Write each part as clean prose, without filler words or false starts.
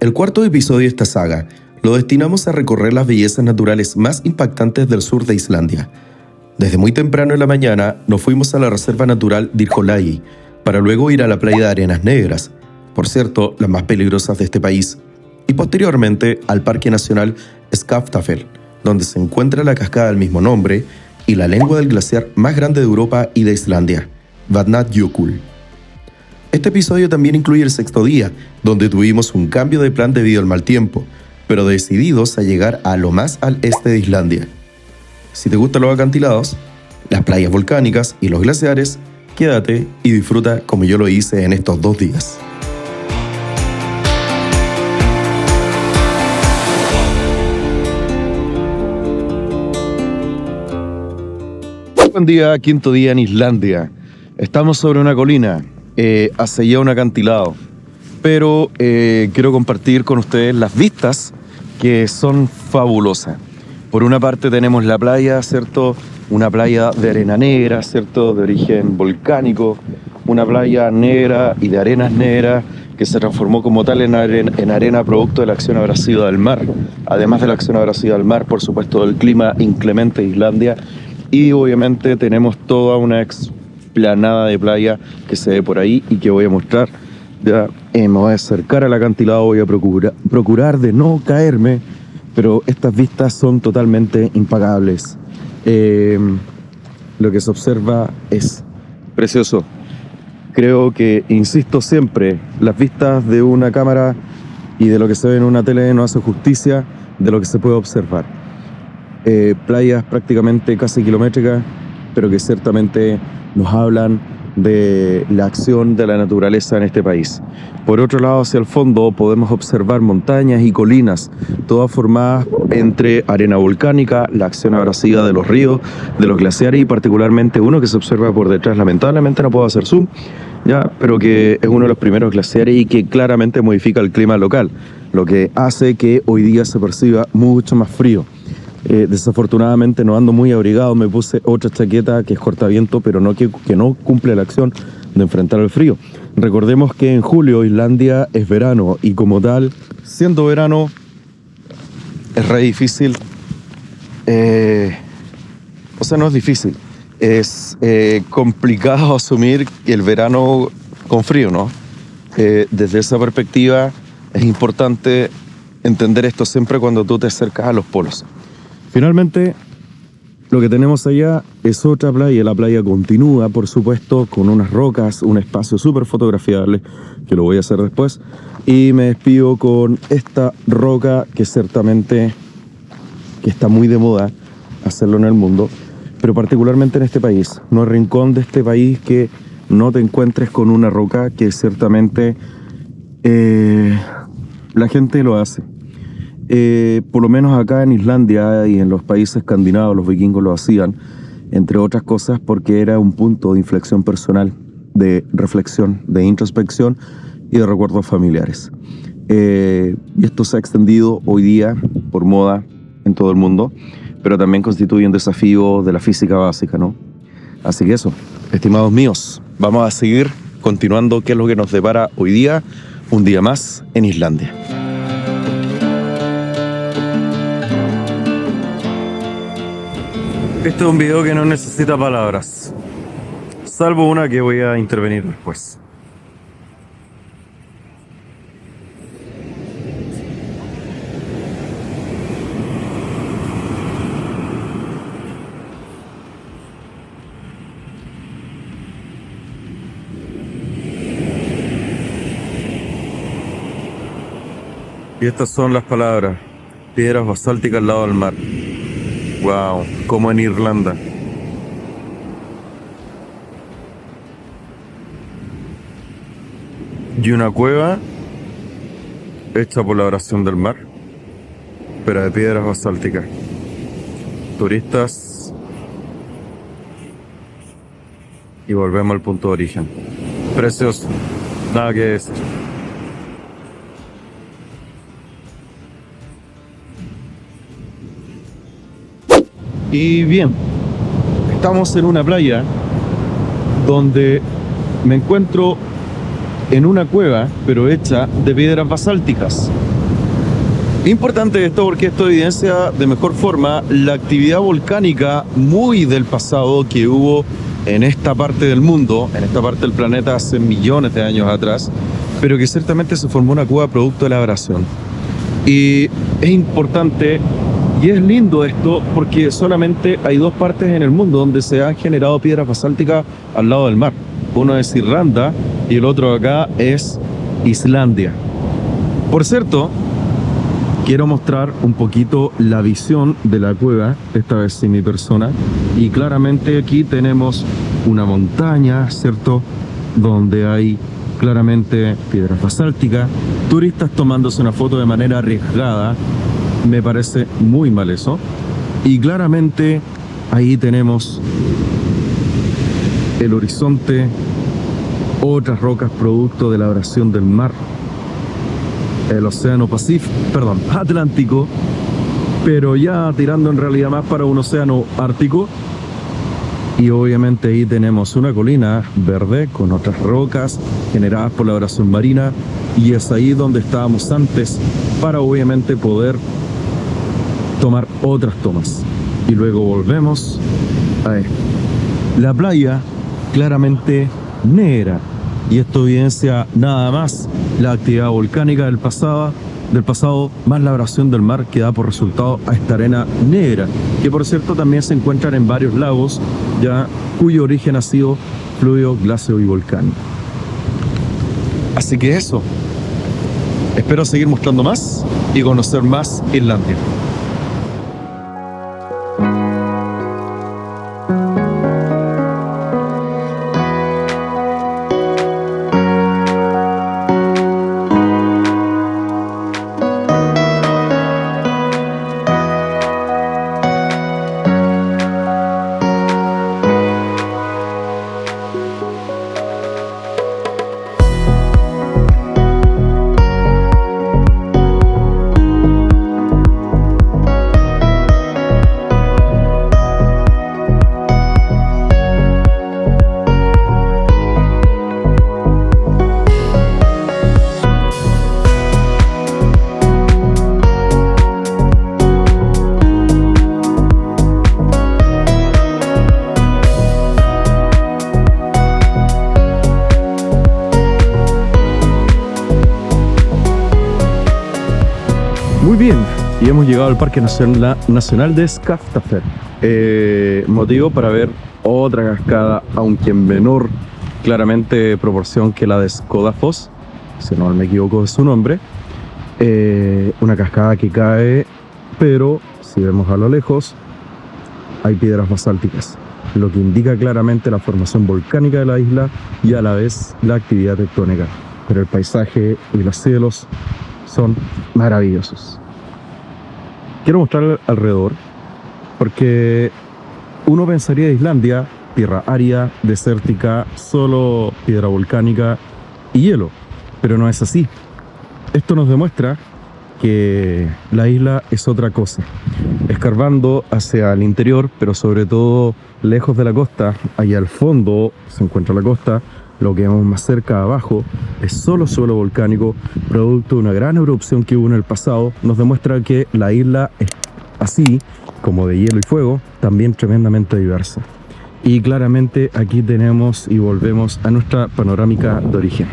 El cuarto episodio de esta saga lo destinamos a recorrer las bellezas naturales más impactantes del sur de Islandia. Desde muy temprano en la mañana nos fuimos a la reserva natural Dyrhólaey para luego ir a la playa de Arenas Negras, por cierto, las más peligrosas de este país, y posteriormente al Parque Nacional Skaftáfell, donde se encuentra la cascada del mismo nombre y la lengua del glaciar más grande de Europa y de Islandia, Vatnajökull. Este episodio también incluye el sexto día, donde tuvimos un cambio de plan debido al mal tiempo, pero decididos a llegar a lo más al este de Islandia. Si te gustan los acantilados, las playas volcánicas y los glaciares, quédate y disfruta como yo lo hice en estos 2 días. Buen día, quinto día en Islandia. Estamos sobre una colina, hacia allá un acantilado, pero quiero compartir con ustedes las vistas que son fabulosas. Por una parte tenemos la playa, ¿cierto? Una playa de arena negra, ¿cierto? De origen volcánico, una playa negra y de arenas negras que se transformó como tal en arena producto de la acción abrasiva del mar. Además de la acción abrasiva del mar, por supuesto, del clima inclemente de Islandia. Y obviamente tenemos toda una explanada de playa que se ve por ahí y que voy a mostrar. Ya, me voy a acercar al acantilado, voy a procurar de no caerme, pero estas vistas son totalmente impagables. Lo que se observa es precioso. Creo que, insisto siempre, las vistas de una cámara y de lo que se ve en una tele no hace justicia de lo que se puede observar. Playas prácticamente casi kilométricas, pero que ciertamente nos hablan de la acción de la naturaleza en este país. Por otro lado, hacia el fondo podemos observar montañas y colinas, todas formadas entre arena volcánica, la acción abrasiva de los ríos, de los glaciares y particularmente uno que se observa por detrás. Lamentablemente no puedo hacer zoom, ya, pero que es uno de los primeros glaciares y que claramente modifica el clima local, lo que hace que hoy día se perciba mucho más frío. Desafortunadamente no ando muy abrigado, me puse otra chaqueta que es cortaviento, pero que no cumple la acción de enfrentar el frío. Recordemos que en julio Islandia es verano y como tal, siendo verano, es re difícil, no es difícil, es complicado asumir el verano con frío, ¿no? Desde esa perspectiva es importante entender esto siempre cuando tú te acercas a los polos. Finalmente, lo que tenemos allá es otra playa. La playa continúa, por supuesto, con unas rocas, un espacio súper fotografiable, que lo voy a hacer después. Y me despido con esta roca que ciertamente que está muy de moda hacerlo en el mundo, pero particularmente en este país. No hay rincón de este país que no te encuentres con una roca que ciertamente la gente lo hace. Por lo menos acá en Islandia y en los países escandinavos los vikingos lo hacían, entre otras cosas porque era un punto de inflexión personal, de reflexión, de introspección y de recuerdos familiares. Y esto se ha extendido hoy día por moda en todo el mundo, pero también constituye un desafío de la física básica, ¿no? Así que eso, estimados míos, vamos a seguir continuando qué es lo que nos depara hoy día, un día más en Islandia. Este es un video que no necesita palabras, salvo una que voy a intervenir después. Y estas son las palabras: piedras basálticas al lado del mar. Wow, como en Irlanda. Y una cueva hecha por la abrasión del mar, pero de piedras basálticas. Turistas. Y volvemos al punto de origen. Precioso, nada que decir. Y bien, estamos en una playa donde me encuentro en una cueva, pero hecha de piedras basálticas. Importante esto porque esto evidencia de mejor forma la actividad volcánica muy del pasado que hubo en esta parte del mundo, en esta parte del planeta hace millones de años atrás, pero que ciertamente se formó una cueva producto de la abrasión. Y es importante y es lindo esto porque solamente hay dos partes en el mundo donde se han generado piedras basálticas al lado del mar. Uno es Irlanda y el otro acá es Islandia. Por cierto, quiero mostrar un poquito la visión de la cueva, esta vez sin mi persona, y claramente aquí tenemos una montaña, ¿cierto? Donde hay claramente piedras basálticas, turistas tomándose una foto de manera arriesgada, me parece muy mal eso, y claramente ahí tenemos el horizonte, otras rocas producto de la abrasión del mar, el océano Pacífico, perdón, Atlántico, pero ya tirando en realidad más para un océano Ártico. Y obviamente ahí tenemos una colina verde con otras rocas generadas por la abrasión marina, y es ahí donde estábamos antes para obviamente poder tomar otras tomas. Y luego volvemos a esto. La playa claramente negra, y esto evidencia nada más la actividad volcánica del pasado más la abrasión del mar que da por resultado a esta arena negra, que por cierto también se encuentran en varios lagos ya cuyo origen ha sido fluido, gláceo y volcánico. Así que eso, espero seguir mostrando más y conocer más Islandia. Muy bien, y hemos llegado al Parque Nacional de Skaftafell. Motivo para ver otra cascada, aunque en menor claramente proporción que la de Skodafoss, si no me equivoco de su nombre. Una cascada que cae, pero si vemos a lo lejos hay piedras basálticas, lo que indica claramente la formación volcánica de la isla y a la vez la actividad tectónica. Pero el paisaje y los cielos son maravillosos. Quiero mostrar alrededor porque uno pensaría de Islandia, tierra árida, desértica, solo piedra volcánica y hielo, pero no es así. Esto nos demuestra que la isla es otra cosa. Escarbando hacia el interior, pero sobre todo lejos de la costa, allá al fondo se encuentra la costa. Lo que vemos más cerca abajo es solo suelo volcánico, producto de una gran erupción que hubo en el pasado. Nos demuestra que la isla es así, como de hielo y fuego, también tremendamente diversa. Y claramente aquí tenemos y volvemos a nuestra panorámica de origen.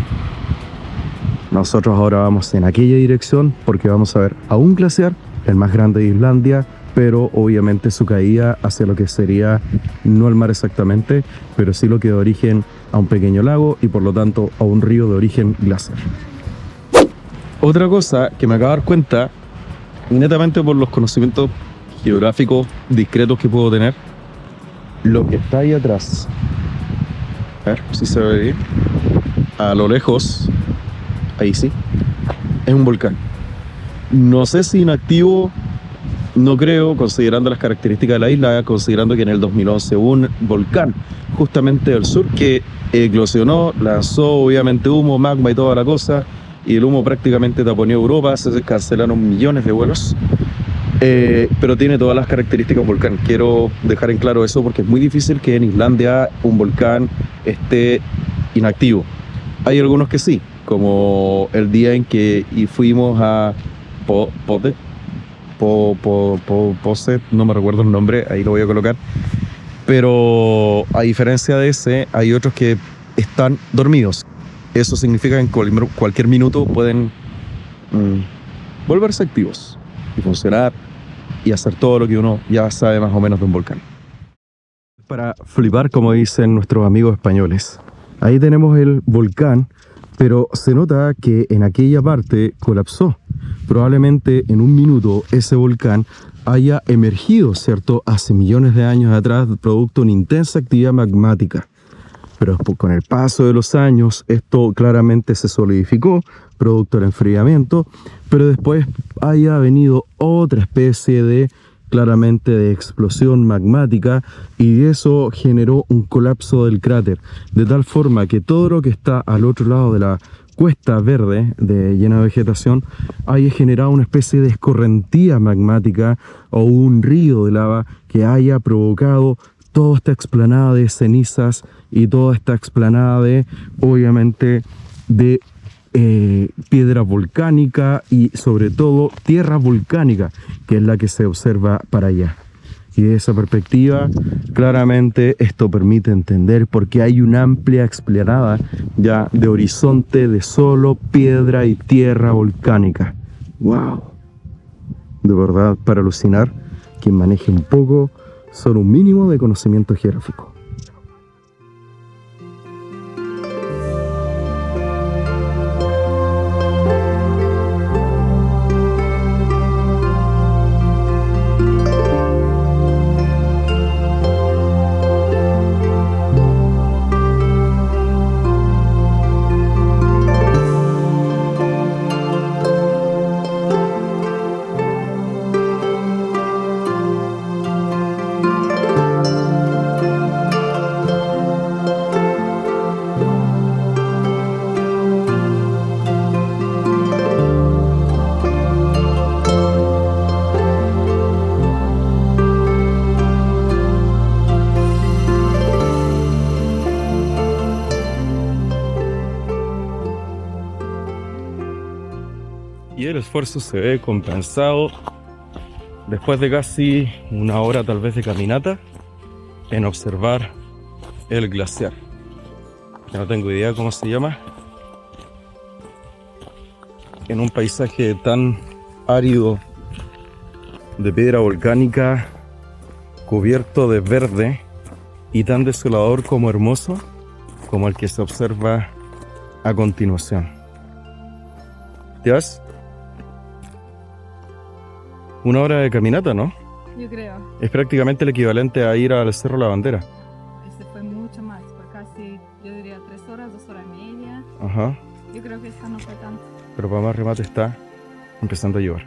Nosotros ahora vamos en aquella dirección porque vamos a ver a un glaciar, el más grande de Islandia, pero obviamente su caída hacia lo que sería, no el mar exactamente, pero sí lo que da origen a un pequeño lago y por lo tanto a un río de origen glaciar. Otra cosa que me acabo de dar cuenta, netamente por los conocimientos geográficos discretos que puedo tener, lo que está ahí atrás, a ver si se ve bien, a lo lejos, ahí sí, es un volcán. No sé si inactivo, no creo, considerando las características de la isla, considerando que en el 2011 hubo un volcán justamente del sur que eclosionó, lanzó obviamente humo, magma y toda la cosa, y el humo prácticamente taponó Europa, se cancelaron millones de vuelos, pero tiene todas las características de un volcán. Quiero dejar en claro eso porque es muy difícil que en Islandia un volcán esté inactivo. Hay algunos que sí, como el día en que fuimos a Poset, no me recuerdo el nombre, ahí lo voy a colocar. Pero a diferencia de ese, hay otros que están dormidos. Eso significa que en cualquier minuto pueden volverse activos y funcionar y hacer todo lo que uno ya sabe más o menos de un volcán. Para flipar, como dicen nuestros amigos españoles. Ahí tenemos el volcán, pero se nota que en aquella parte colapsó. Probablemente en un minuto ese volcán haya emergido, ¿cierto?, hace millones de años atrás, producto de una intensa actividad magmática. Pero con el paso de los años, esto claramente se solidificó, producto del enfriamiento, pero después haya venido otra especie de, claramente, de explosión magmática, y eso generó un colapso del cráter, de tal forma que todo lo que está al otro lado de la cuesta verde llena de vegetación haya generado una especie de escorrentía magmática o un río de lava que haya provocado toda esta explanada de cenizas y toda esta explanada de, obviamente, de piedra volcánica y sobre todo tierra volcánica, que es la que se observa para allá. Y de esa perspectiva, claramente esto permite entender por qué hay una amplia explanada ya de horizonte de solo piedra y tierra volcánica. ¡Wow! De verdad, para alucinar, quien maneje un poco, solo un mínimo de conocimiento geográfico. Y el esfuerzo se ve compensado después de casi una hora tal vez de caminata en observar el glaciar. Que no tengo idea cómo se llama. En un paisaje tan árido de piedra volcánica cubierto de verde y tan desolador como hermoso como el que se observa a continuación. ¿Te vas? Una hora de caminata, ¿no? Yo creo. Es prácticamente el equivalente a ir al Cerro La Bandera. Este fue mucho más, fue casi, yo diría 3 horas, 2 horas y media. Ajá. Yo creo que esta no fue tanto. Pero para más remate está empezando a llover.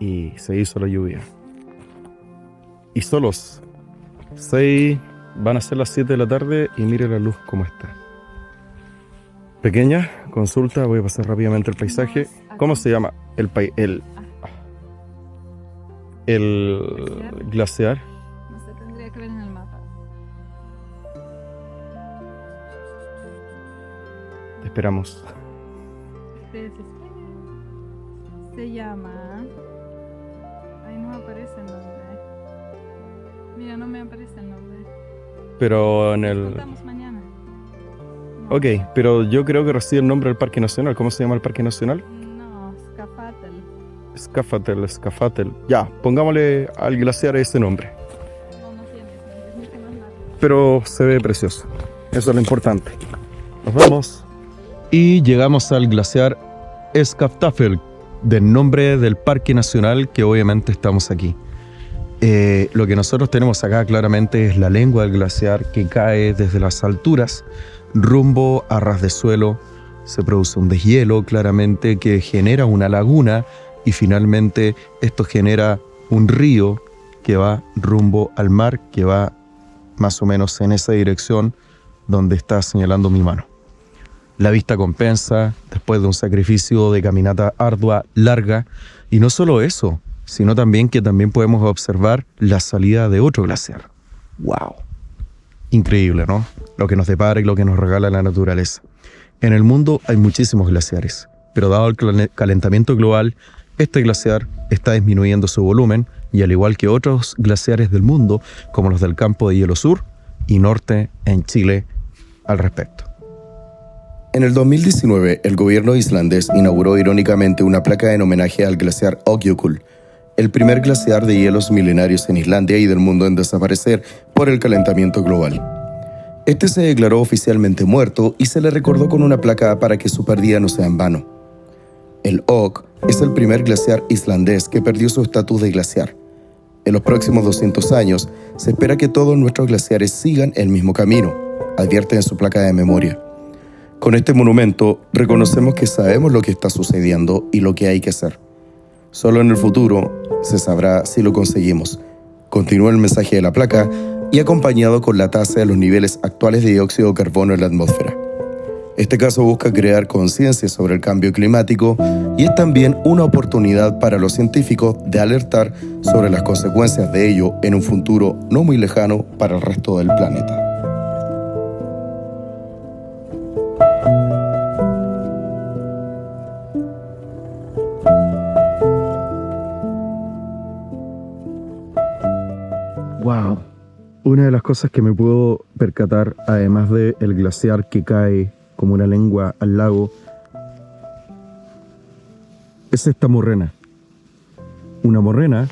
Y se hizo la lluvia. Y solos. 6, van a ser las 7 de la tarde y mire la luz cómo está. Pequeña consulta, voy a pasar rápidamente el paisaje. ¿Cómo se llama el glaciar? No sé, tendría que ver en el mapa. Te esperamos. Se llama... Ahí no me aparece el nombre. Mira, no me aparece el nombre. Pero en el... Contamos mañana. No. Ok, pero yo creo que recibe el nombre del Parque Nacional. ¿Cómo se llama el Parque Nacional? No, Skafatel. Ya, pongámosle al glaciar ese nombre. No tiene, es mucho más largo. Pero se ve precioso. Eso es lo importante. Nos vemos. Y llegamos al glaciar Skaftafell, del nombre del Parque Nacional, que obviamente estamos aquí. Lo que nosotros tenemos acá claramente es la lengua del glaciar que cae desde las alturas rumbo a ras de suelo. Se produce un deshielo claramente que genera una laguna y finalmente esto genera un río que va rumbo al mar, que va más o menos en esa dirección donde está señalando mi mano. La vista compensa después de un sacrificio de caminata ardua, larga, y no solo eso, sino también que también podemos observar la salida de otro glaciar. ¡Wow! Increíble, ¿no? Lo que nos depara y lo que nos regala la naturaleza. En el mundo hay muchísimos glaciares, pero dado el calentamiento global, este glaciar está disminuyendo su volumen y al igual que otros glaciares del mundo, como los del campo de hielo sur y norte en Chile, al respecto. En el 2019, el gobierno islandés inauguró irónicamente una placa en homenaje al glaciar Ökjökull, el primer glaciar de hielos milenarios en Islandia y del mundo en desaparecer por el calentamiento global. Este se declaró oficialmente muerto y se le recordó con una placa para que su pérdida no sea en vano. El Ok es el primer glaciar islandés que perdió su estatus de glaciar. En los próximos 200 años, se espera que todos nuestros glaciares sigan el mismo camino, advierte en su placa de memoria. Con este monumento, reconocemos que sabemos lo que está sucediendo y lo que hay que hacer. Solo en el futuro se sabrá si lo conseguimos. Continúa el mensaje de la placa y acompañado con la tasa de los niveles actuales de dióxido de carbono en la atmósfera. Este caso busca crear conciencia sobre el cambio climático y es también una oportunidad para los científicos de alertar sobre las consecuencias de ello en un futuro no muy lejano para el resto del planeta. ¡Wow! Una de las cosas que me puedo percatar, además del glaciar que cae como una lengua al lago, es esta morrena. Una morrena,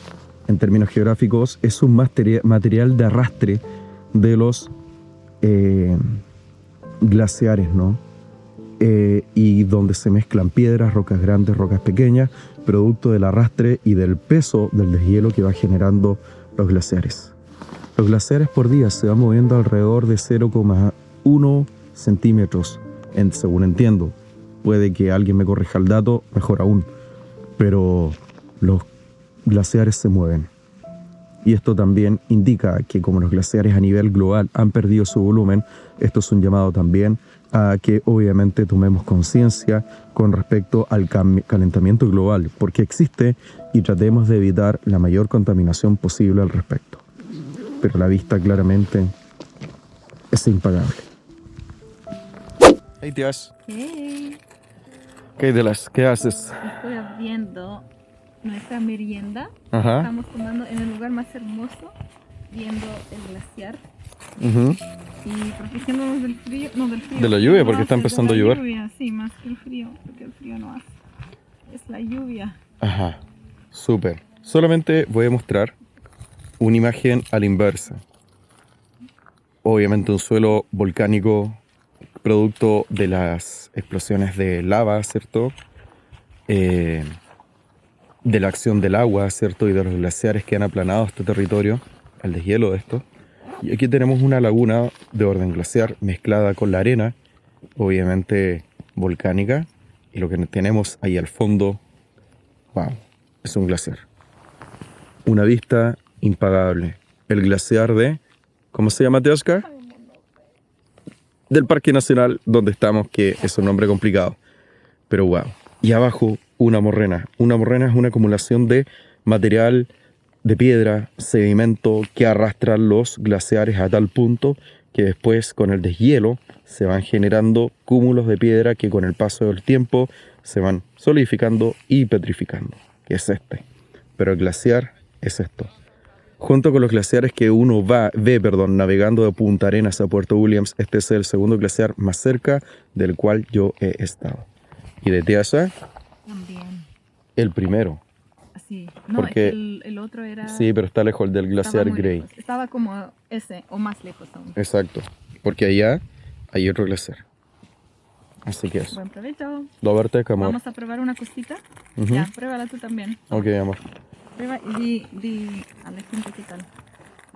en términos geográficos, es un material de arrastre de los glaciares, ¿no? Y donde se mezclan piedras, rocas grandes, rocas pequeñas, producto del arrastre y del peso del deshielo que va generando los glaciares. Los glaciares por día se van moviendo alrededor de 0,1 centímetros, según entiendo. Puede que alguien me corrija el dato, mejor aún. Pero los glaciares se mueven. Y esto también indica que como los glaciares a nivel global han perdido su volumen, esto es un llamado también a que obviamente tomemos conciencia con respecto al calentamiento global, porque existe y tratemos de evitar la mayor contaminación posible al respecto. Pero la vista claramente es impagable. Hey tías, Hey, ¿qué haces? estoy viendo nuestra merienda. Ajá. Estamos tomando en el lugar más hermoso, viendo el glaciar y protegiéndonos del frío. No, del frío. De la lluvia, porque No, está de empezando a la llover. Lluvia, sí, más que el frío, porque el frío no hace. Es la lluvia. Ajá, súper. Solamente voy a mostrar una imagen a la inversa. Obviamente un suelo volcánico producto de las explosiones de lava, ¿cierto? De la acción del agua, ¿cierto? Y de los glaciares que han aplanado este territorio, el deshielo de esto. Y aquí tenemos una laguna de orden glaciar mezclada con la arena, obviamente volcánica. Y lo que tenemos ahí al fondo, wow, es un glaciar. Una vista impagable. El glaciar de, ¿cómo se llama, Oscar? Del Parque Nacional donde estamos, que es un nombre complicado. Pero wow. Y abajo, una morrena. Una morrena es una acumulación de material de piedra, sedimento que arrastran los glaciares a tal punto que después con el deshielo se van generando cúmulos de piedra que con el paso del tiempo se van solidificando y petrificando, que es este. Pero el glaciar es esto. Junto con los glaciares que uno ve navegando de Punta Arenas a Puerto Williams, este es el segundo glaciar más cerca del cual yo he estado. Y de Tiasa, También. el primero. Sí. No, Porque- es que el otro era... Sí, pero está lejos del glaciar estaba muy Grey. lejos. Estaba como ese, o más lejos aún. Exacto. Porque allá hay otro glaciar. Así que eso. Buen provecho. Dobertek, amor. Vamos a probar una cosita. Ujú. Ya, pruébala tú también. Ok, amor. Prueba y di a la gente qué tal.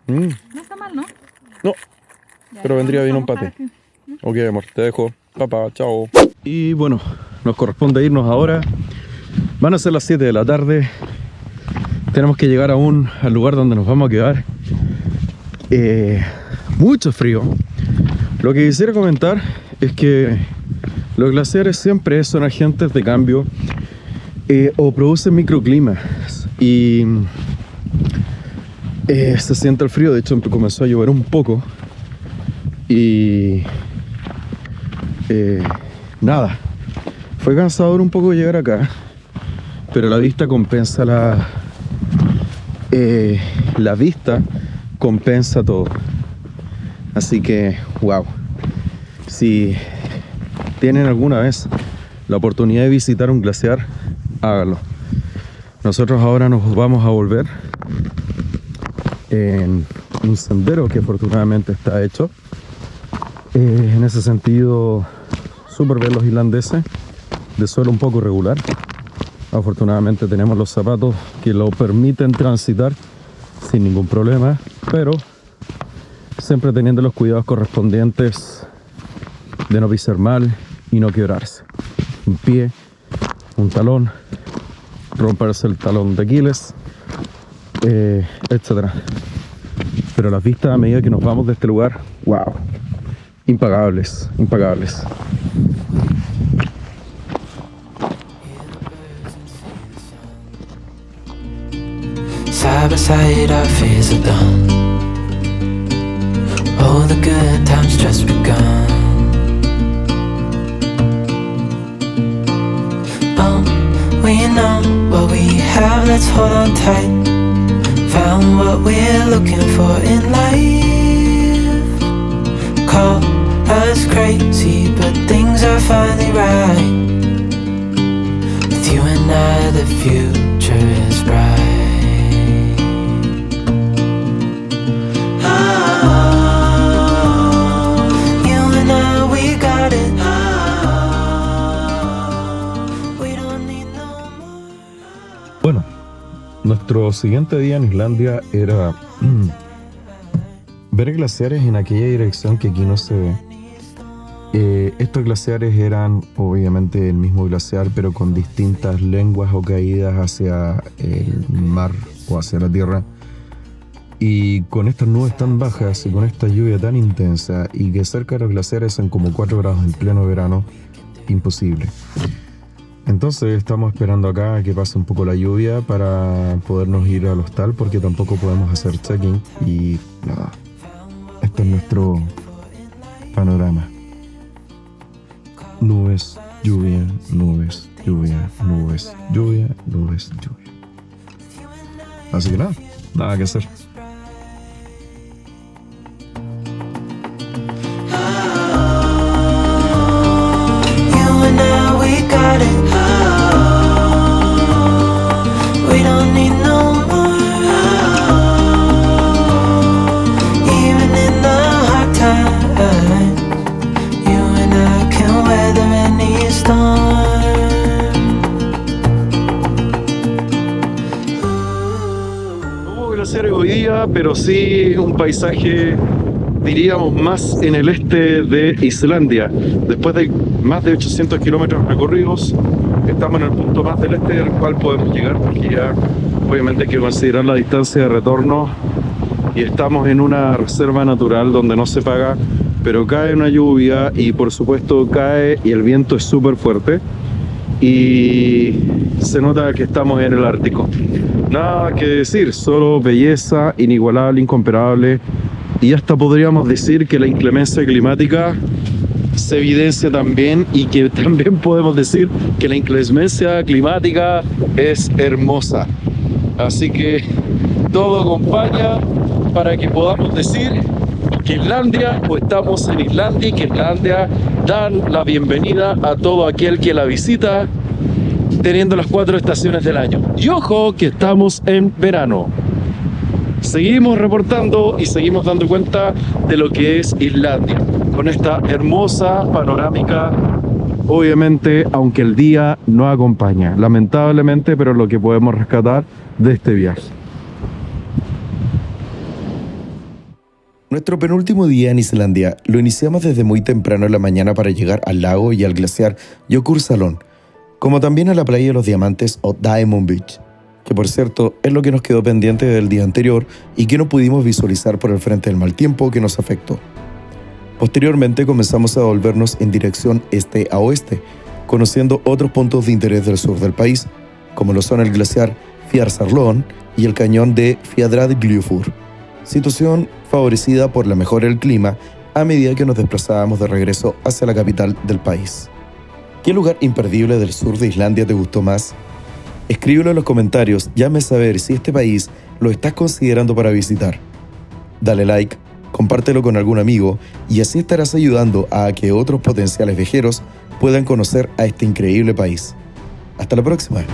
Mm. No está mal, ¿no? No, Ya, pero vendría bien un vamos a pate. mojar aquí. Ok, amor, te dejo. Papá, chao. Y bueno, nos corresponde irnos ahora. Van a ser las 7 de la tarde. Tenemos que llegar aún al lugar donde nos vamos a quedar. Mucho frío. Lo que quisiera comentar es que los glaciares siempre son agentes de cambio o producen microclimas. Y se siente el frío. De hecho, comenzó a llover un poco. Y nada, Fue cansador un poco llegar acá, pero la vista compensa la vista compensa todo. Así que, wow. Si tienen alguna vez la oportunidad de visitar un glaciar, háganlo. Nosotros ahora nos vamos a volver en un sendero que afortunadamente está hecho. En ese sentido, súper bien los islandeses, de suelo un poco irregular. Afortunadamente tenemos los zapatos que lo permiten transitar sin ningún problema, pero siempre teniendo los cuidados correspondientes de no pisar mal y no quebrarse. Un pie, un talón, romperse el talón de Aquiles, etc. Pero las vistas a medida que nos vamos de este lugar, wow, impagables, impagables. Side by side our fears are done. All the good times just begun. Oh, we know what we have, let's hold on tight. Found what we're looking for in life. Call us crazy, but things are finally right. With you and I, the future is bright. Bueno, nuestro siguiente día en Islandia era ver glaciares en aquella dirección que aquí no se ve. Estos glaciares eran obviamente el mismo glaciar, pero con distintas lenguas o caídas hacia el mar o hacia la tierra. Y con estas nubes tan bajas y con esta lluvia tan intensa y que cerca de los glaciares en como 4 grados en pleno verano, imposible. Entonces estamos esperando acá a que pase un poco la lluvia para podernos ir al hostal, porque tampoco podemos hacer check-in y nada. Este es nuestro panorama. Nubes, lluvia, nubes, lluvia, nubes, lluvia, nubes, lluvia. Así que nada que hacer. Hoy día, pero sí un paisaje, diríamos, más en el este de Islandia. Después de más de 800 kilómetros recorridos, estamos en el punto más del este del cual podemos llegar, porque ya obviamente hay que considerar la distancia de retorno y estamos en una reserva natural donde no se paga, pero cae una lluvia y por supuesto cae y el viento es súper fuerte y se nota que estamos en el Ártico. Nada que decir, solo belleza inigualable, incomparable, y hasta podríamos decir que la inclemencia climática se evidencia también, y que también podemos decir que la inclemencia climática es hermosa. Así que todo acompaña para que podamos decir que Islandia, o estamos en Islandia, y que Islandia dan la bienvenida a todo aquel que la visita, teniendo las 4 estaciones del año. Y ojo que estamos en verano. Seguimos reportando y seguimos dando cuenta de lo que es Islandia, con esta hermosa panorámica, obviamente, aunque el día no acompaña, lamentablemente, pero lo que podemos rescatar de este viaje. Nuestro penúltimo día en Islandia lo iniciamos desde muy temprano en la mañana para llegar al lago y al glaciar Jökulsárlón, como también a la playa de los Diamantes o Diamond Beach, que por cierto es lo que nos quedó pendiente del día anterior y que no pudimos visualizar por el frente del mal tiempo que nos afectó. Posteriormente comenzamos a volvernos en dirección este a oeste, conociendo otros puntos de interés del sur del país, como lo son el glaciar Fjallarsárlón y el cañón de Fjallajökull, situación favorecida por la mejora del clima a medida que nos desplazábamos de regreso hacia la capital del país. ¿Qué lugar imperdible del sur de Islandia te gustó más? Escríbelo en los comentarios y hazme saber si este país lo estás considerando para visitar. Dale like, compártelo con algún amigo y así estarás ayudando a que otros potenciales viajeros puedan conocer a este increíble país. Hasta la próxima.